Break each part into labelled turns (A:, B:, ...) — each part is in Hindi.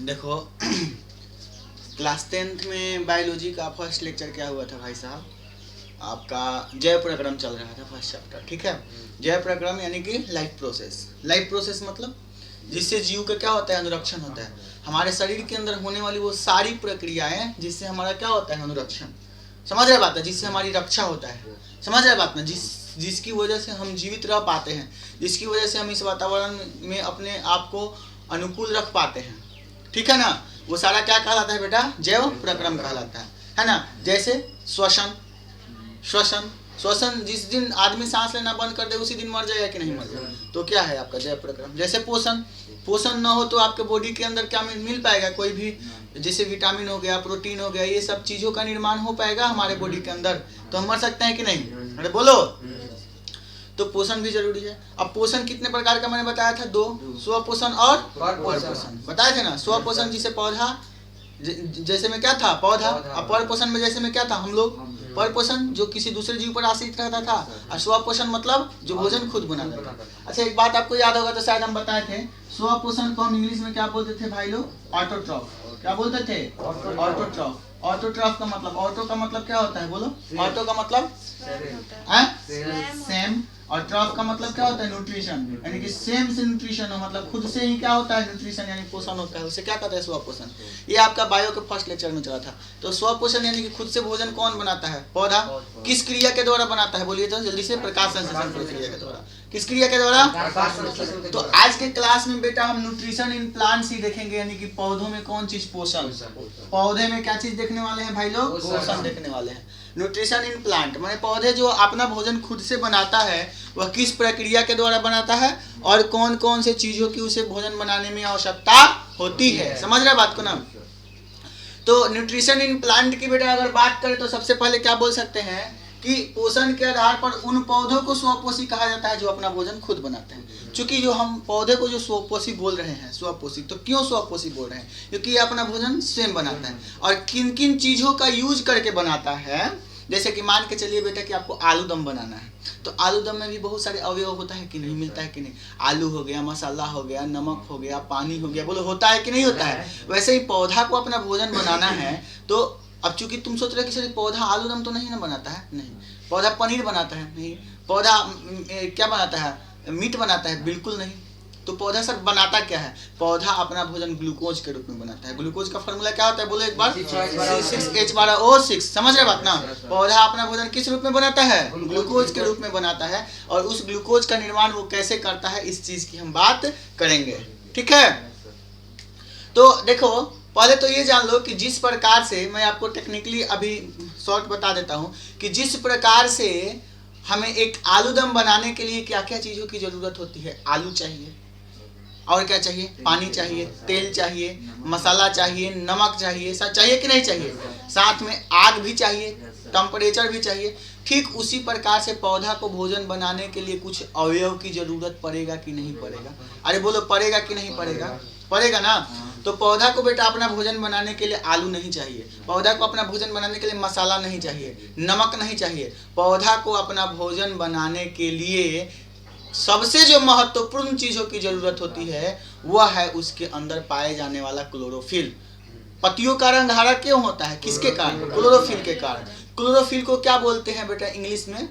A: देखो क्लास 10th में बायोलॉजी का फर्स्ट लेक्चर क्या हुआ था भाई साहब? आपका जैव प्रक्रम चल रहा था, फर्स्ट चैप्टर। ठीक है, जैव प्रक्रम यानी कि लाइफ प्रोसेस। लाइफ प्रोसेस मतलब जिससे जीव का क्या होता है, अनुरक्षण होता है। हमारे शरीर के अंदर होने वाली वो सारी प्रक्रियाएं जिससे हमारा क्या होता है, अनुरक्षण। समझ रहे बात है? जिससे हमारी रक्षा होता है। समझ रहे बात ना? जिसकी वजह से हम जीवित रह पाते हैं, जिसकी वजह से हम इस वातावरण में अपने आप को अनुकूल रख पाते हैं। ठीक है ना? वो सारा क्या कहलाता है बेटा? जैव प्रक्रम कहलाता है ना? जैसे श्वसन, श्वसन श्वसन जिस दिन आदमी सांस लेना बंद कर दे उसी दिन मर जाएगा कि नहीं मर जाएगा? तो क्या है आपका जैव प्रक्रम। जैसे पोषण, पोषण न हो तो आपके बॉडी के अंदर क्या मिल पाएगा? कोई भी, जैसे विटामिन हो गया, प्रोटीन हो गया, ये सब चीजों का निर्माण हो पाएगा हमारे बॉडी के अंदर? तो हम मर सकते हैं कि नहीं? अरे बोलो। तो पोषण भी जरूरी है। अब पोषण कितने प्रकार का मैंने बताया था? दो, स्व पोषण और पर पोषण बताए थे ना। स्व पोषण जिसे पौधा जैसे में क्या था, पौधा। और पर पोषण में जैसे में क्या था, हम लोग। पर पोषण जो किसी दूसरे जीव पर आश्रित रहता था, और स्व पोषण मतलब जो भोजन खुद बनाता था। अच्छा, एक बात आपको याद होगा तो शायद हम बताए थे, स्व पोषण को हम इंग्लिश में क्या बोलते थे भाई लोग? ऑटोट्रॉफ। क्या बोलते थे? ऑटोट्रॉफ। ऑटोट्रॉफ का मतलब, ऑटो का मतलब क्या होता है? बोलो। ऑटो का मतलब सेम, और ट्रॉफ का मतलब क्या होता है? न्यूट्रिशन। यानी कि सेम से न्यूट्रिशन हो, मतलब खुद से ही क्या होता है? न्यूट्रिशन यानी पोषण होता है। उसे क्या कहते हैं? स्व पोषण। ये आपका बायो के फर्स्ट लेक्चर में चला था। तो स्व पोषण यानी कि खुद से भोजन कौन बनाता है? पौधा। किस क्रिया के द्वारा बनाता है? बोलिए तो जल्दी से। प्रकाश संश्लेषण प्रक्रिया के द्वारा। किस क्रिया के द्वारा? तो आज के क्लास में बेटा हम न्यूट्रिशन इन प्लांट्स ही देखेंगे, यानी कि पौधों में कौन चीज पोषण, पौधे में क्या चीज देखने वाले हैं भाई लोग? पोषण देखने वाले हैं। न्यूट्रिशन इन प्लांट माने पौधे जो अपना भोजन खुद से बनाता है, वह किस प्रक्रिया के द्वारा बनाता है और कौन कौन से चीजों की उसे भोजन बनाने में आवश्यकता होती है। समझ रहे बात को ना? तो न्यूट्रिशन इन प्लांट की बेटा अगर बात करें तो सबसे पहले क्या बोल सकते हैं कि पोषण के आधार पर उन पौधों को स्वपोषी कहा जाता है जो अपना भोजन खुद बनाते हैं। क्योंकि जो हम पौधे को जो स्वपोषी बोल रहे हैं, स्वपोषी, तो क्यों स्वपोषी बोल रहे हैं? क्योंकि ये अपना भोजन स्वयं बनाता है। और किन किन चीजों का यूज करके बनाता है? जैसे कि मान के चलिए बेटा कि आपको आलू दम बनाना है, तो आलू दम में भी बहुत सारे अवयव होता है कि नहीं, मिलता है कि नहीं? आलू हो गया, मसाला हो गया, नमक हो गया, पानी हो गया, बोलो होता है कि नहीं होता है? वैसे ही पौधा को अपना भोजन बनाना है। तो अब चूंकि तुम सोच रहे कि सर पौधा आलू दम तो नहीं ना बनाता है, नहीं। पौधा पनीर बनाता है? नहीं। पौधा क्या बनाता है? मीट बनाता है? बिल्कुल नहीं। तो पौधा सर बनाता क्या है? पौधा अपना भोजन ग्लूकोज के रूप में बनाता है। ग्लूकोज का फॉर्मूला क्या होता है? बोलो एक बार। C6H12O6। समझ रहे बात ना? पौधा अपना भोजन किस रूप में बनाता है? ग्लूकोज के रूप में बनाता है। और उस ग्लूकोज का निर्माण वो कैसे करता है, इस चीज की हम बात करेंगे। ठीक है? तो देखो, पहले तो ये जान लो कि जिस प्रकार से, मैं आपको टेक्निकली अभी शॉर्ट बता देता हूँ कि जिस प्रकार से हमें एक आलू दम बनाने के लिए क्या क्या चीजों की जरूरत होती है। आलू चाहिए, और क्या चाहिए? पानी चाहिए, तेल चाहिए, मसाला चाहिए, नमक चाहिए, सब चाहिए कि नहीं चाहिए? साथ में आग भी चाहिए, टेम्परेचर भी चाहिए। ठीक उसी प्रकार से पौधा को भोजन बनाने के लिए कुछ अवयव की जरूरत पड़ेगा कि नहीं पड़ेगा? अरे बोलो, पड़ेगा कि नहीं पड़ेगा? पड़ेगा ना? तो पौधा को बेटा अपना भोजन बनाने के लिए आलू नहीं चाहिए, पौधा को अपना भोजन बनाने के लिए मसाला नहीं चाहिए, नमक नहीं चाहिए। पौधा को अपना भोजन बनाने के लिए सबसे जो महत्वपूर्ण चीजों की जरूरत होती है वह है उसके अंदर पाए जाने वाला क्लोरोफिल। पत्तियों का रंग हरा क्यों होता है? किसके कारण? क्लोरोफिल के कारण। क्लोरोफिल को क्या बोलते हैं बेटा इंग्लिश में?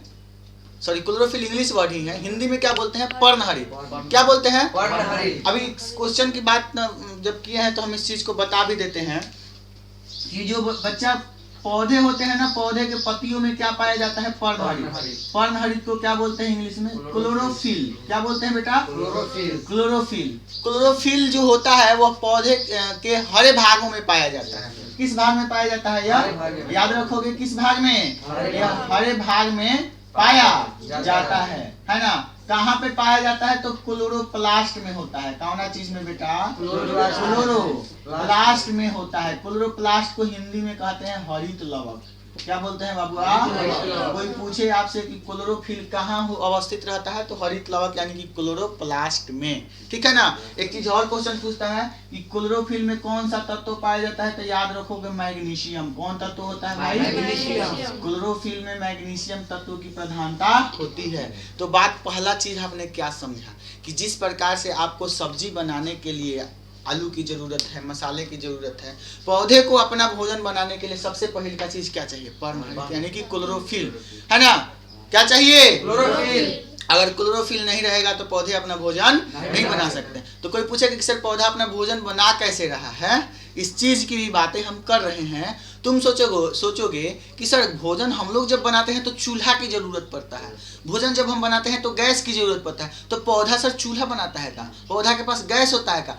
A: सॉरी, क्लोरोफिल इंग्लिश वर्ड ही है, हिंदी में क्या बोलते हैं? पर्णहरित। क्या बोलते हैं? पर्णहरित। अभी क्वेश्चन की बात जब किए हैं तो हम इस चीज को बता भी देते हैं कि जो बच्चा पौधे होते हैं ना, पौधे के पत्तियों में क्या पाया जाता है? पर्णहरित। पर्णहरित को क्या बोलते हैं इंग्लिश में? क्लोरोफिल। क्या बोलते हैं बेटा? क्लोरोफिल। क्लोरोफिल। क्लोरोफिल जो होता है वह पौधे के हरे भागों में पाया जाता है। किस भाग में पाया जाता है? यह याद रखोगे, किस भाग में? यह हरे भाग में पाया जाता है ना? कहाँ पे पाया जाता है? तो क्लोरोप्लास्ट में होता है। कौन चीज में बेटा? क्लोरोप्लास्ट में होता है। क्लोरोप्लास्ट को हिंदी में कहते हैं हरित लवक। क्या बोलते हैं बाबू? कोई पूछे आपसे कि क्लोरोफिल कहाँ अवस्थित रहता है, तो हरित लवक यानी कि क्लोरोप्लास्ट में। ठीक है ना? एक चीज और क्वेश्चन पूछता है कि क्लोरोफिल में कौन सा तत्व पाया जाता है, तो याद रखोगे मैग्नीशियम। कौन तत्व होता है भाई? मैग्नीशियम। क्लोरोफिल में मैग्नीशियम तत्व की प्रधानता होती है। तो बात पहला चीज आपने क्या समझा कि जिस प्रकार से आपको सब्जी बनाने के लिए आलू की जरूरत है, मसाले की जरूरत है। पौधे को अपना भोजन बनाने के लिए सबसे पहले का चीज क्या चाहिए? पर्णहरित यानी कि क्लोरोफिल, है ना? क्या चाहिए? क्लोरोफिल। अगर क्लोरोफिल नहीं रहेगा तो पौधे अपना भोजन नहीं बना सकते। तो कोई पूछेगा कि सर पौधा अपना भोजन बना कैसे रहा है? इस चीज की भी बातें हम कर रहे हैं। तुम सोचोगे कि सर भोजन हम लोग जब बनाते हैं तो चूल्हा की जरूरत पड़ता है, भोजन जब हम बनाते हैं तो गैस की जरूरत पड़ता है, तो पौधा सर चूल्हा बनाता है का? पौधा के पास गैस होता है का?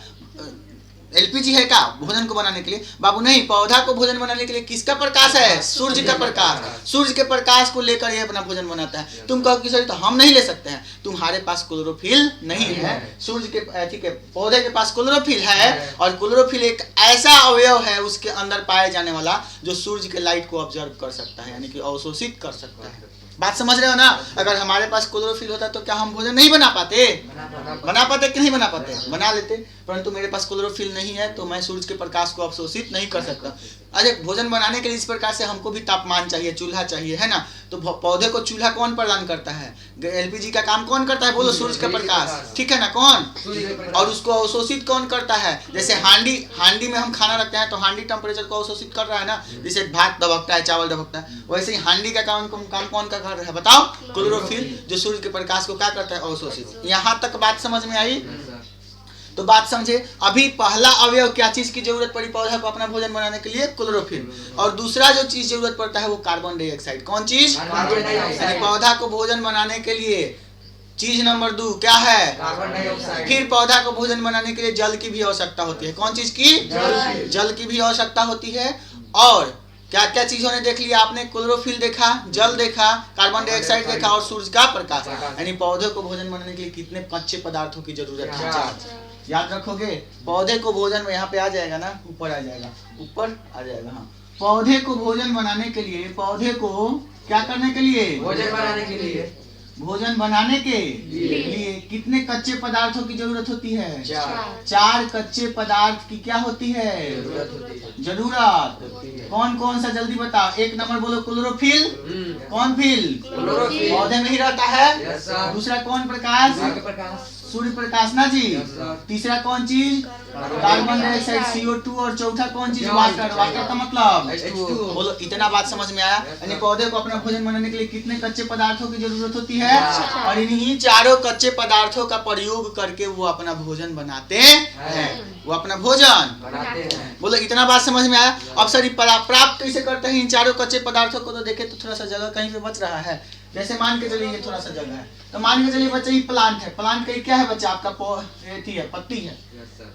A: एलपीजी है का भोजन को बनाने के लिए? बाबू नहीं, पौधा को भोजन बनाने के लिए किसका प्रकाश है? सूर्य का प्रकाश। सूर्य के प्रकाश को लेकर ये अपना भोजन बनाता है। तुम कहो कि सर तो हम नहीं ले सकते हैं, तुम्हारे पास क्लोरोफिल नहीं है। सूर्य के ठीक है, पौधे के पास क्लोरोफिल है, और क्लोरोफिल एक ऐसा अवयव है उसके अंदर पाए जाने वाला जो सूर्य के लाइट को ऑब्जर्व कर सकता है, यानी कि अवशोषित कर सकता है। बात समझ रहे हो ना? अगर हमारे पास क्लोरोफिल होता तो क्या हम भोजन नहीं बना पाते? बना पाते कि नहीं बना पाते? बना लेते, परंतु मेरे पास क्लोरोफिल नहीं है तो मैं सूरज के प्रकाश को अवशोषित नहीं कर सकता। अरे भोजन बनाने के लिए इस प्रकार से हमको भी तापमान चाहिए, चूल्हा चाहिए, है ना? तो पौधे को चूल्हा कौन प्रदान करता है? एलपीजी का काम कौन करता है? बोलो, सूरज का प्रकाश, ठीक है ना? कौन? और उसको अवशोषित कौन करता है? जैसे हांडी में हम खाना रखते हैं तो हांडी टेम्परेचर को अवशोषित कर रहा है ना, जैसे भात दबकता है, चावल दबकता है, वैसे ही हांडी का काम कौन कर रहा है? बताओ। क्लोरोफिल, जो सूर्य के प्रकाश को क्या करता है? अवशोषित। यहाँ तक बात समझ में आई? तो बात समझे। अभी पहला अवयव क्या चीज की जरूरत पड़ी पौधा को अपना भोजन बनाने के लिए? क्लोरोफिल। और दूसरा जो चीज जरूरत पड़ता है वो कार्बन डाइऑक्साइड। कौन चीज? Carbon dioxide. पौधा को भोजन बनाने के लिए चीज नंबर 2 क्या है? Carbon dioxide. फिर पौधा को भोजन बनाने के लिए जल की भी आवश्यकता होती है। कौन चीज की? जल की भी आवश्यकता होती है। और क्या क्या चीजों ने देख लिया आपने? क्लोरोफिल देखा, जल देखा, कार्बन डाइऑक्साइड देखा और सूर्य का प्रकाश। यानी पौधे को भोजन बनाने के लिए कितने कच्चे पदार्थों की जरूरत है? 4। याद रखोगे। पौधे को भोजन में यहाँ पे आ जाएगा ना, ऊपर आ जाएगा, ऊपर आ जाएगा। हाँ, पौधे को भोजन बनाने के लिए, पौधे को क्या करने के लिए? भोजन बनाने के लिए। भोजन बनाने के लिए कितने कच्चे पदार्थों की जरूरत होती है? 4 कच्चे पदार्थ की क्या होती है? जरूरत। कौन कौन सा? जल्दी बताओ। 1 नंबर बोलो, क्लोरोफिल। कौन फिल? पौधे में ही रहता है। दूसरा कौन? प्रकाश, सूर्य प्रकाश ना जी। तीसरा कौन चीज? Carbon dioxide, CO2। और चौथा कौन चीज? वाटर। वाटर का मतलब H2O। बोलो, इतना बात समझ में आया? यानी पौधे को अपना भोजन बनाने के लिए कितने कच्चे पदार्थों की जरूरत होती है? और इन्हीं 4 कच्चे पदार्थों का प्रयोग करके वो अपना भोजन बनाते हैं। वो अपना भोजन बनाते हैं। बोलो, इतना बात समझ में आया? अब सर प्राप्त कैसे करते हैं इन 4 कच्चे पदार्थों को? तो देखे तो थोड़ा सा जगह कहीं पे बच रहा है। जैसे मान के चलिए ये थोड़ा सा जगह है, तो मान के चलिए बच्चा ये प्लांट है। प्लांट का क्या है बच्चा? आपका पत्ती है।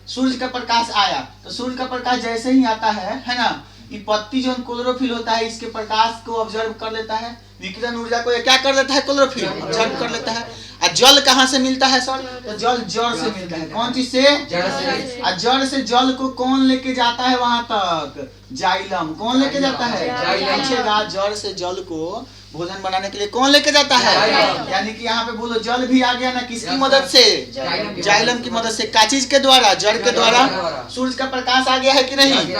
A: सूर्य का प्रकाश आया तो सूर्य का प्रकाश जैसे ही आता है ना, ये पत्ती जो क्लोरोफिल होता है इसके प्रकाश को ऑब्जर्व कर लेता है, विकिरण ऊर्जा को क्या कर लेता है? क्लोरोफिल ऑब्जर्व कर लेता है। और जल कहाँ से मिलता है सर? तो जल जड़ से मिलता है। कौन चीज से? जड़ से। और जड़ से जल को कौन लेके जाता है वहां तक? जाइलम। कौन लेके जाता है? जाइलम। जड़ से जल को भोजन बनाने के लिए कौन लेके जाता है? यानी कि यहाँ पे बोलो, जल भी आ गया ना, किसकी मदद से? जाइलम की मदद से। क्या चीज के द्वारा? जड़ के द्वारा। सूर्य का प्रकाश आ गया है कि नहीं?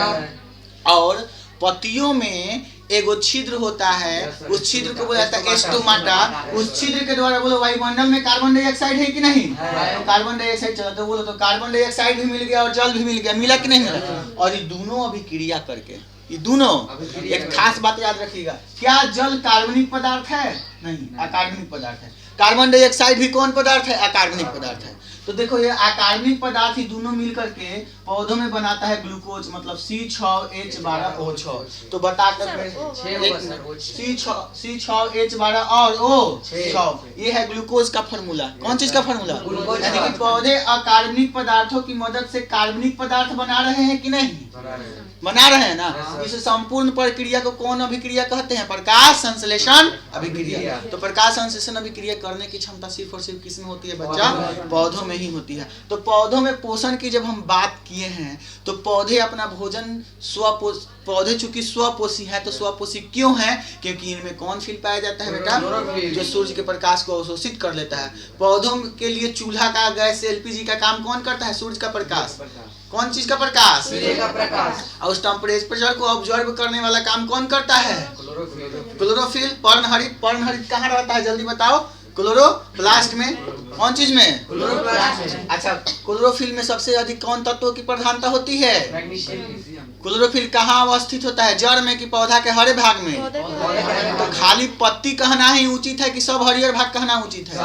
A: और पत्तियों में एगो छिद्र होता है, उस छिद्र को बोला जाता है स्टोमाटा। उस छिद्र के द्वारा बोलो वायुमंडल में कार्बन डाइऑक्साइड है कि नहीं? तो कार्बन डाइऑक्साइड चला तो बोलो, तो कार्बन डाइऑक्साइड भी मिल गया और जल भी मिल गया। मिला कि नहीं मिला? और ये दोनों अभी क्रिया करके, ये दोनों, एक खास बात याद रखिएगा, क्या जल कार्बनिक पदार्थ है? नहीं, अकार्बनिक पदार्थ है। कार्बन डाइऑक्साइड भी कौन पदार्थ है? अकार्बनिक पदार्थ है। तो देखो ये अकार्बनिक पदार्थ ही दोनों मिलकर के पौधों में बनाता है ग्लूकोज, मतलब C6H12O6। तो बता कर C6H12 और O6, ये है ग्लूकोज का फॉर्मूला। कौन चीज का फॉर्मूला? यानी कि पौधे अकार्बनिक पदार्थों की मदद से कार्बनिक पदार्थ बना रहे हैं कि नहीं? बना रहे हैं ना। इस संपूर्ण प्रक्रिया को कौन अभिक्रिया कहते हैं? प्रकाश संश्लेषण अभिक्रिया। तो प्रकाश संश्लेषण अभिक्रिया करने की क्षमता सिर्फ और सिर्फ किसमें होती है बच्चा? पौधों में ही होती है। तो पौधों में पोषण की जब हम बात किए हैं तो पौधे अपना भोजन पौधे चूंकि स्वपोषी है, तो स्वपोषी क्यों है? क्योंकि इनमें कौन फील पाया जाता है बेटा? जो सूर्य के प्रकाश को अवशोषित कर लेता है। पौधों के लिए चूल्हा का गैस एलपीजी का काम कौन करता है? सूर्य का प्रकाश। कौन चीज का प्रकाश? सूर्य का प्रकाश। और उस टेम्परेचर को ऑब्जर्व करने वाला काम कौन करता है? क्लोरोफिल। पर्णहरित। पर्णहरित कहाँ रहता है? जल्दी बताओ। क्लोरोप्लास्ट में। कौन चीज में? अच्छा, क्लोरोफिल में सबसे अधिक कौन तत्वों की प्रधानता होती है? क्लोरोफिल कहाँ अवस्थित होता है, जड़ में कि पौधा के हरे भाग में? तो खाली पत्ती कहना ही उचित है कि सब हरियर भाग कहना उचित है?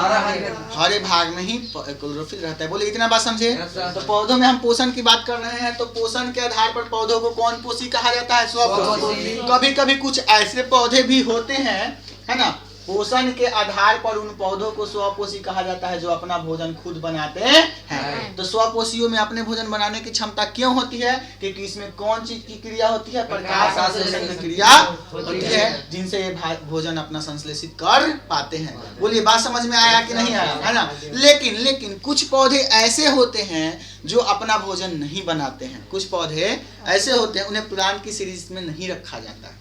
A: हरे भाग में ही क्लोरोफिल रहता है। बोले इतना बात समझे? तो पौधों में हम पोषण की बात कर रहे हैं, तो पोषण के आधार पर पौधों को कौन पोषी कहा जाता है? स्वपोषी। कभी कभी कुछ ऐसे पौधे भी होते हैं, है ना, पोषण के आधार पर उन पौधों को स्वपोषी कहा जाता है, जो अपना भोजन खुद बनाते हैं। तो स्वपोषियों में अपने भोजन बनाने की क्षमता क्यों होती है? क्योंकि इसमें कौन चीज की क्रिया होती है? प्रकाश संश्लेषण की क्रिया होती है, जिनसे ये भोजन अपना संश्लेषित कर पाते हैं। बोलिए बात समझ में आया कि नहीं आया, है ना? लेकिन कुछ पौधे ऐसे होते हैं जो अपना भोजन नहीं बनाते हैं। कुछ पौधे ऐसे होते हैं, उन्हें प्लांट की सीरीज में नहीं रखा जाता है।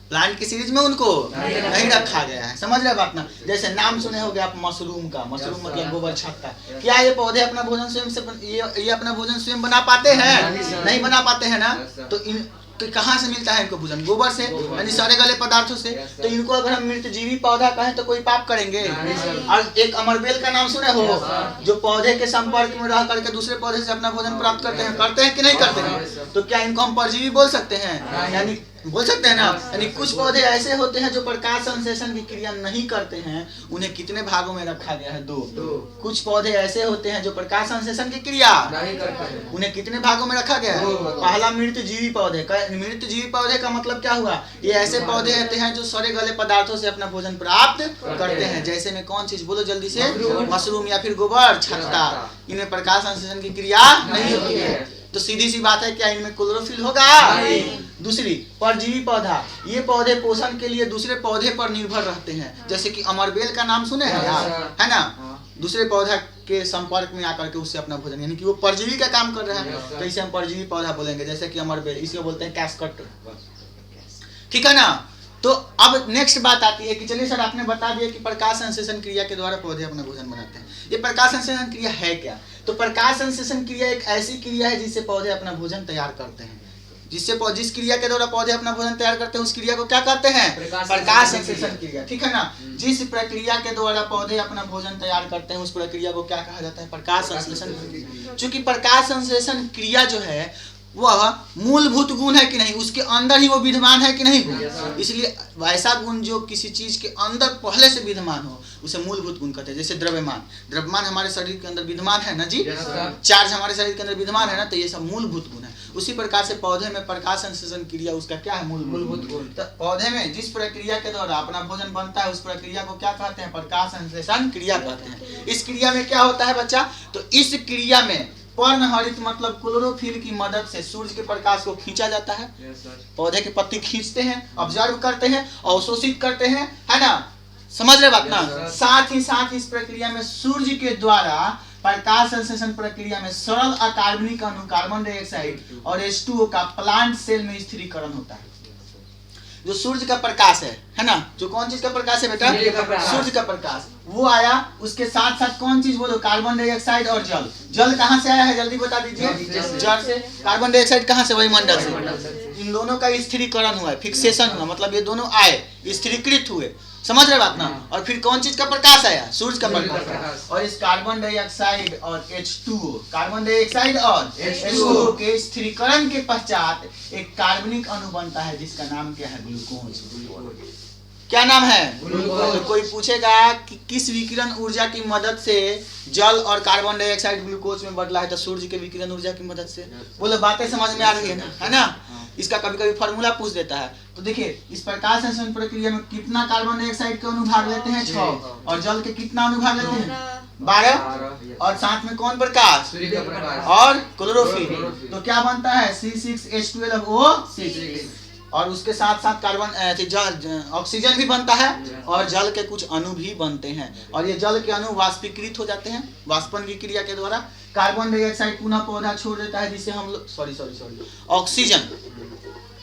A: प्लांट की सीरीज में उनको नहीं रखा गया है। समझ रहे बात ना? जैसे नाम सुने होंगे आप मशरूम का। मशरूम मतलब गोबर छत्ता। क्या ये पौधे अपना भोजन स्वयं से ये अपना भोजन स्वयं बना पाते हैं? नहीं बना पाते हैं ना। तो कहाँ से मिलता है इनको भोजन? गोबर से, यानी सड़े गले पदार्थों से। तो इनको अगर हम मृतजीवी पौधा कहें तो कोई पाप करेंगे? और एक अमरबेल का नाम सुने हो, जो पौधे के संपर्क में रह करके दूसरे पौधे से अपना भोजन प्राप्त करते हैं कि नहीं करते हैं? तो क्या इनको हम परजीवी बोल सकते हैं? यानी बोल सकते हैं ना। यानी कुछ पौधे ऐसे होते हैं जो प्रकाश संश्लेषण की क्रिया नहीं करते हैं, उन्हें कितने भागों में रखा गया है? दो। कुछ पौधे ऐसे होते हैं जो प्रकाश संश्लेषण की क्रिया नहीं करते हैं, उन्हें कितने भागों में रखा गया है? पहला मृतजीवी पौधे। मृतजीवी पौधे का मतलब क्या हुआ? ये ऐसे पौधे रहते हैं जो सड़े गले पदार्थों से अपना भोजन प्राप्त करते हैं। जैसे में कौन चीज बोलो जल्दी से? मशरूम या फिर गोबर छत्ता। इनमें प्रकाश संश्लेषण की क्रिया नहीं होती है। तो सीधी सी बात है, क्या इनमें क्लोरोफिल होगा? दूसरी, परजीवी पौधा। ये पौधे पोषण के लिए दूसरे पौधे पर निर्भर रहते हैं। जैसे कि अमरबेल का नाम सुने हैं आप, है ना? दूसरे पौधा के संपर्क में आकर के उससे अपना भोजन, यानी कि वो परजीवी का काम कर रहा है, तो इसे हम परजीवी पौधा बोलेंगे। जैसे कि अमरबेल, इसे बोलते हैं कैस्कट। ठीक है ना? तो अब नेक्स्ट बात आती है कि चलिए सर आपने बता दिया कि प्रकाश संश्लेषण क्रिया के द्वारा पौधे अपना भोजन बनाते हैं। ये प्रकाश संश्लेषण क्रिया है क्या? तो प्रकाश संश्लेषण क्रिया एक ऐसी क्रिया है जिससे पौधे अपना भोजन तैयार करते हैं। जिस क्रिया के द्वारा पौधे अपना भोजन तैयार करते हैं, उस क्रिया को क्या कहते हैं? प्रकाश संश्लेषण क्रिया। ठीक है ना? जिस प्रक्रिया के द्वारा पौधे अपना भोजन तैयार करते हैं, उस प्रक्रिया को क्या कहा जाता है? प्रकाश संश्लेषण क्रिया। चूंकि प्रकाश संश्लेषण क्रिया जो है वह मूलभूत गुण है कि नहीं, उसके अंदर ही वो विद्यमान है कि नहीं, इसलिए वैसा गुण जो किसी चीज के अंदर पहले से विद्यमान हो उसे मूलभूत गुण कहते हैं। जैसे द्रव्यमान हमारे शरीर के अंदर विद्यमान है ना जी, चार्ज हमारे शरीर के अंदर विद्यमान है ना, तो ये सब मूलभूत गुण है। उसी प्रकार से पौधे में प्रकाश संश्लेषण क्रिया उसका क्या है? मूलभूत गुण। तो पौधे में जिस प्रक्रिया के द्वारा अपना भोजन बनता है, उस प्रक्रिया को क्या कहते हैं? प्रकाश संश्लेषण क्रिया कहते हैं। इस क्रिया में क्या होता है बच्चा? तो इस क्रिया में पर्णहरित मतलब क्लोरोफिल की मदद से सूर्य के प्रकाश को खींचा जाता है। पौधे के पत्ती खींचते हैं, ऑब्जर्व करते हैं, अवशोषित करते हैं, है ना? समझ रहे बात ना? साथ ही इस प्रक्रिया में सूर्य के द्वारा प्रकाश संश्लेषण प्रक्रिया में सरल अकार्बनिक अणु कार्बन डाइऑक्साइड और H2O का प्लांट सेल में स्थिरीकरण होता है। जो सूर्य का प्रकाश है ना? जो कौन चीज का प्रकाश है बेटा? सूर्य का प्रकाश। वो आया, उसके साथ साथ कौन चीज बोलो? कार्बन डाइऑक्साइड और जल। जल कहाँ से आया है जल्दी बता दीजिए? जल से। कार्बन डाइऑक्साइड कहाँ से? वायुमंडल से। इन दोनों का स्थिरीकरण हुआ, फिक्सेशन हुआ, मतलब ये दोनों आए, स्थिरीकृत हुए। समझ रहे बात ना? और फिर कौन चीज का प्रकाश आया? सूर्य का प्रकाश। और इस कार्बन डाइऑक्साइड और H2O, कार्बन डाइऑक्साइड और H2O के स्थिरीकरण के पश्चात एक कार्बनिक अणु बनता है जिसका नाम क्या है? ग्लूकोज। क्या नाम है? तो कोई पूछेगा कि किस विकिरण ऊर्जा की मदद से जल और कार्बन डाइऑक्साइड ग्लूकोज में बदला है? तो सूर्य के विकिरण ऊर्जा की मदद से। बोलो बातें समझ में आ रही है ना? है ना? इसका कभी कभी फॉर्मूला पूछ देता है। तो देखिए, इस प्रकाश संश्लेषण प्रक्रिया में कितना कार्बन डाइऑक्साइड के अणु भाग लेते हैं? 6। और जल के कितना अणु भाग लेते हैं? 12। और साथ में कौन प्रकाश? और क्लोरोफिल। तो क्या बनता है? C6H12O6। और उसके साथ साथ कार्बन ऑक्सीजन भी बनता है और जल के कुछ अणु भी बनते हैं। और ये जल के अणु वाष्पीकृत हो जाते हैं वाष्पन की क्रिया के द्वारा। कार्बन डाइऑक्साइड पुनः पौधा छोड़ देता है, जिससे हम लोग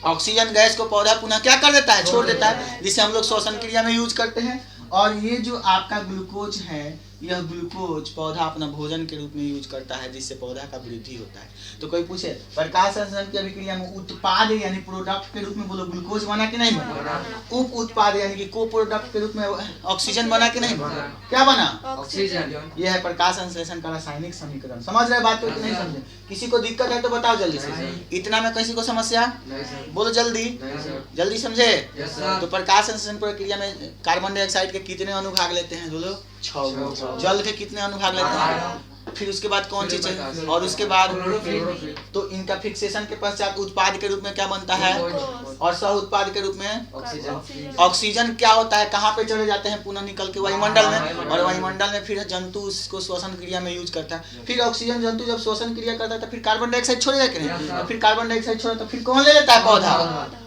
A: ऑक्सीजन गैस को पौधा पुनः क्या कर देता है? छोड़ देता है, जिसे हम लोग श्वसन क्रिया में यूज करते हैं। और ये जो आपका ग्लूकोज है यह ग्लूकोज पौधा अपना भोजन के रूप में यूज करता है, जिससे पौधा का वृद्धि होता है। तो कोई पूछे प्रकाश संश्लेषण की अभिक्रिया में उत्पाद यानी प्रोडक्ट के रूप में बोलो ग्लूकोज बना कि नहीं बना? उप उत्पाद यानी कि को प्रोडक्ट के रूप में ऑक्सीजन बना कि नहीं बना? क्या बना?
B: ऑक्सीजन।
A: यह है प्रकाश संश्लेषण का रासायनिक समीकरण। समझ रहे बात को कि नहीं समझे? किसी को दिक्कत है तो बताओ जल्दी से। इतना में किसी को समस्या? बोलो जल्दी जल्दी समझे। तो प्रकाश संश्लेषण प्रक्रिया में कार्बन डाइऑक्साइड के कितने अनुभाग लेते हैं? बोलो 6। जल के कितने अनुभाग लेते हैं? फिर उसके बाद कौन सी चीज? और उसके बाद तो इनका फिक्सेशन के पश्चात उत्पाद के रूप में क्या बनता है? और सह उत्पाद के रूप में
B: ऑक्सीजन।
A: ऑक्सीजन क्या होता है? कहाँ पे चले जाते हैं? पुनः निकल के वायुमंडल में, और वायुमंडल में फिर जंतु उसको श्वसन क्रिया में यूज करता है। फिर ऑक्सीजन जंतु जब श्वसन क्रिया करता है तो फिर कार्बन डाइऑक्साइड छोड़ेगा कि नहीं? तो फिर कार्बन डाइऑक्साइड छोड़ा तो फिर कौन ले लेता है? पौधा।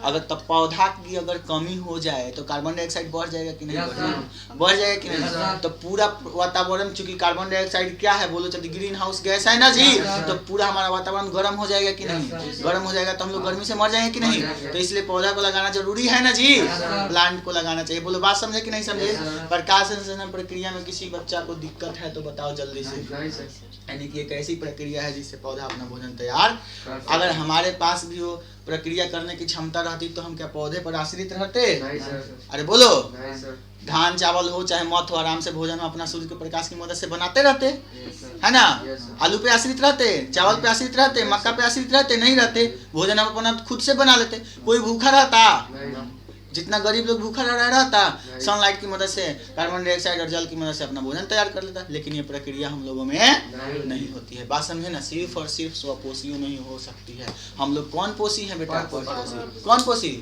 A: अगर तब पौधा की अगर कमी हो जाए तो कार्बन डाइऑक्साइड बढ़ जाएगा कि नहीं? बढ़ जाएगा कि नहीं? तो पूरा वातावरण, चूंकि कार्बन डाइऑक्साइड क्या है बोलो जल्दी? ग्रीन हाउस गैस है ना जी। तो पूरा हमारा वातावरण गर्म हो जाएगा कि नहीं? गर्म हो जाएगा तो हम लोग गर्मी से मर जाएंगे कि नहीं? तो इसलिए पौधा को लगाना जरूरी है ना जी। प्लांट को लगाना चाहिए। बोलो बात समझे कि नहीं समझे? प्रकाश संश्लेषण प्रक्रिया में किसी बच्चा को दिक्कत है तो बताओ जल्दी से। यानी कि एक ऐसी प्रक्रिया है जिससे पौधा अपना भोजन तैयार, अगर हमारे पास भी वो प्रक्रिया करने की क्षमता रहती तो हम क्या पौधे पर आश्रित रहते? अरे बोलो, धान चावल हो चाहे मत हो, आराम से भोजन हम अपना सूर्य के प्रकाश की मदद से बनाते रहते, है ना? आलू पे आश्रित रहते, चावल पे आश्रित रहते, मक्का पे आश्रित रहते? नहीं रहते। भोजन हम अपना खुद से बना लेते। कोई भूखा रहता? जितना गरीब लोग भूखा रह रहा था, सनलाइट की मदद से, कार्बन डाइऑक्साइड और जल की मदद से अपना भोजन तैयार कर लेता। लेकिन ये प्रक्रिया हम लोगों में नहीं होती है। बात समझे ना? सिर्फ और सिर्फ स्वपोषियों में ही हो सकती है। हम लोग कौन पोषी है बेटा? कौन पोषी?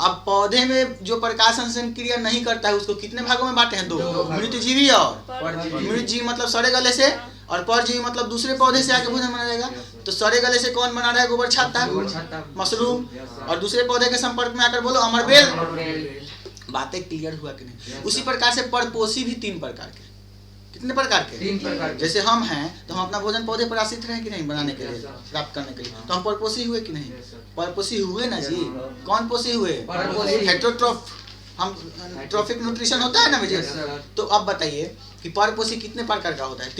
A: अब पौधे में जो प्रकाश संश्लेषण क्रिया नहीं करता है उसको कितने भागों में बांटे हैं? 2। मृतजीवी और मृतजीवी मतलब सड़े गले से, और परजीवी मतलब दूसरे पौधे से आके भोजन बना जाएगा। तो सड़े गले से कौन बना रहा है? गोबर छत्ता, मशरूम। और दूसरे पौधे के संपर्क में आकर बोलो अमरबेल। बातें क्लियर हुआ कि नहीं? उसी प्रकार से परपोषी भी 3 प्रकार के। कितने प्रकार के?
B: 3 प्रकार।
A: जैसे हम हैं तो हम अपना भोजन पौधे पर आश्रित रहे कि नहीं बनाने के लिए, प्राप्त करने के लिए? तो हम परपोषी हुए कि नहीं? परपोषी हुए ना जी। कौन पोषी हुए? हेटेरोट्रॉफ। हम ट्रॉफिक न्यूट्रिशन होता है ना मुझे। तो अब बताइए कि परपोषी कितने प्रकार का होता है?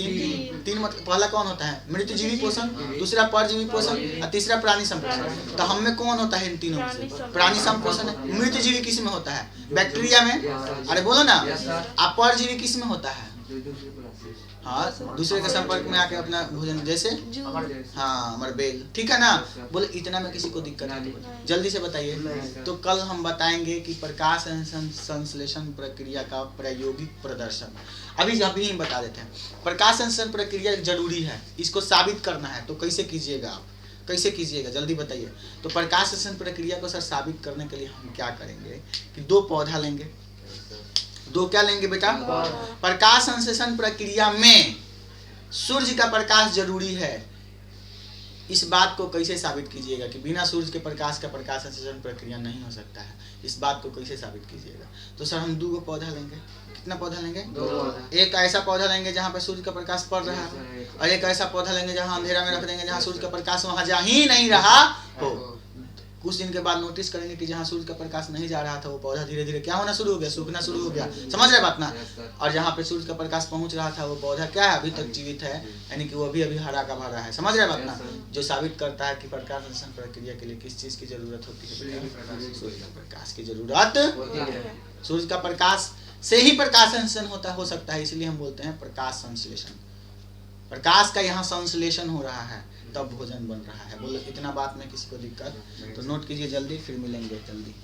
A: 3 मतलब पहला कौन होता है? मृतजीवी पोषण, दूसरा परजीवी पोषण और तीसरा प्राणी संपोषण। तो हम में कौन होता है इन तीनों में से? प्राणी संपोषण है। मृतजीवी किस में होता है? बैक्टीरिया में। अरे बोलो ना। आप परजीवी किस में होता है? हाँ, दूसरे के संपर्क में आके अपना भोजन, जैसे हाँ अमरबेल। ठीक है ना? बोले इतना में किसी को दिक्कत है? जल्दी से बताइए। तो कल हम बताएंगे कि प्रकाश संश्लेषण प्रक्रिया का प्रायोगिक प्रदर्शन। अभी ही बता देते हैं। प्रकाश संश्लेषण प्रक्रिया जरूरी है, इसको साबित करना है। तो कैसे कीजिएगा आप? कैसे कीजिएगा जल्दी बताइए। तो प्रकाश संश्लेषण प्रक्रिया को सर साबित करने के लिए हम क्या करेंगे कि 2 पौधा लेंगे। 2 क्या लेंगे बेटा? प्रकाश संश्लेषण प्रक्रिया में सूर्य का प्रकाश जरूरी है। इस बात को कैसे साबित कीजिएगा कि बिना सूर्य के प्रकाश का प्रकाश संश्लेषण प्रक्रिया नहीं हो सकता है? इस बात को कैसे साबित कीजिएगा? तो सर हम 2 पौधा लेंगे। कितना पौधा लेंगे?
B: 2।
A: एक ऐसा पौधा लेंगे जहाँ पे सूर्य का प्रकाश पड़ रहा है, और एक ऐसा पौधा लेंगे जहाँ अंधेरा में रख देंगे, जहाँ सूर्य का प्रकाश वहाँ जा ही नहीं रहा हो। कुछ दिन के बाद नोटिस करेंगे कि जहाँ सूर्य का प्रकाश नहीं जा रहा था वो पौधा धीरे धीरे क्या होना शुरू हो गया? सूखना शुरू हो गया। समझ रहे बात ना? और जहाँ पे सूर्य का प्रकाश पहुँच रहा था वो पौधा क्या है? अभी तक जीवित है, यानी कि वो अभी हरा का भरा है। समझ रहे बात ना? जो साबित करता है कि प्रकाश संश्लेषण प्रक्रिया के लिए किस चीज की जरूरत होती है? सूर्य का प्रकाश की जरूरत। सूर्य का प्रकाश से ही प्रकाश संश्लेषण हो सकता है। इसलिए हम बोलते हैं प्रकाश संश्लेषण। प्रकाश का यहाँ संश्लेषण हो रहा है तब भोजन बन रहा है। बोलो इतना बात में किसी को दिक्कत? तो नोट कीजिए जल्दी, फिर मिलेंगे जल्दी।